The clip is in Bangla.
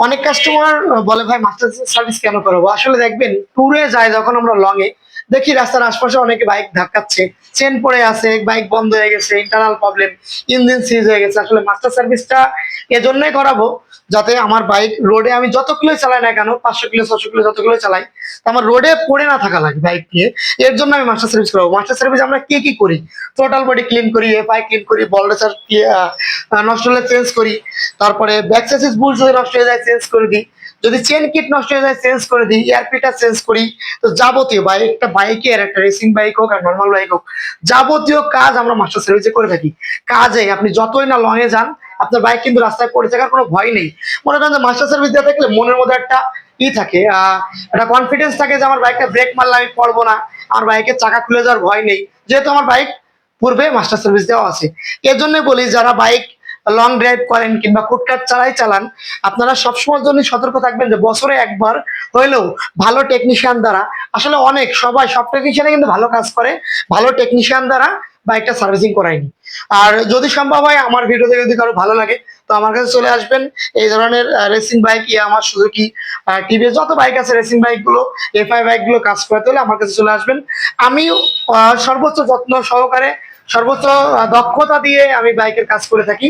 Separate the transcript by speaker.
Speaker 1: অনেক কাস্টমার বলে ভাই মাস্টার সার্ভিস কেন করাবো? আসলে দেখবেন ট্যুরে যায় যখন আমরা লং এ দেখি রাস্তার আশপাশে অনেকে বাইক ধাক্কাচ্ছে, চেন পড়ে আছে, বাইক বন্ধ হয়ে গেছে, ইন্টারনাল প্রবলেম, ইঞ্জিন সিজ হয়ে গেছে। আসলে মাস্টার সার্ভিসটা এজন্যই করাবো যাতে আমার বাইক রোডে আমি যত কিলো চালাই না কেন, 500 কিলো 600 কিলো যত কিলো চালাই, তো আমার রোডে পড়ে না থাকা লাগে বাইক নিয়ে। এর জন্য আমি মাস্টার সার্ভিস করাবো। মাস্টার সার্ভিস আমরা কি কি করি? টোটাল বডি ক্লিন করি, এফআই ক্লিন করি, বল রেসার নষ্ট হলে চেঞ্জ করি, তারপরে ব্যাক চেসিস বুল যদি নষ্ট হয়ে যায় চেঞ্জ করে দিই, যদি চেন কিট নষ্ট হয়ে যায় চেঞ্জ করে দিই, এয়ারপিটা চেঞ্জ করি। তো যাবতীয় একটা বাইকের, একটা রেসিং বাইক হোক আর নর্মাল বাইক হোক, যাবতীয় কাজ আমরা মাস্টার সার্ভিসে করে থাকি। কাজে আপনি যতই না লং এ যান, আপনার বাইক কিন্তু রাস্তায় পড়ে থাকার কোনো ভয় নেই। মনে করেন যে মাস্টার সার্ভিস দেওয়া থাকলে মনের মধ্যে একটা থাকে, একটা কনফিডেন্স থাকে যে আমার বাইকটা ব্রেক মারলে আমি পড়বো না, আমার বাইকের চাকা খুলে যাওয়ার ভয় নেই, যেহেতু আমার বাইক পূর্বে মাস্টার সার্ভিস দেওয়া আছে। এর জন্য বলি যারা বাইক লং ড্রাইভ করেন কিংবা ফুটকাট চালান, আপনারা সবসময় জন্য সতর্ক থাকবেন যে বছরে একবার হইলেও ভালো টেকনিশিয়ান দ্বারা, আসলে অনেক সবাই সব টেকনিশিয়ানে কিন্তু ভালো কাজ করে, ভালো টেকনিশিয়ান দ্বারা বাইকটা সার্ভিসিং করায়নি। আর যদি সম্ভব হয় আমার ভিডিও দেখে যদি কারো ভালো লাগে, তো আমার কাছে চলে আসবেন। এই ধরনের রেসিং বাইক, আমার সুজুকি, টিভিএস যত বাইক আছে রেসিং বাইক গুলো, এফআই বাইক গুলো কাজ করাতে হলে আমার কাছে চলে আসবেন। আমি সর্বোচ্চ যত্ন সহকারে, সর্বোচ্চ দক্ষতা দিয়ে আমি বাইকের কাজ করে থাকি।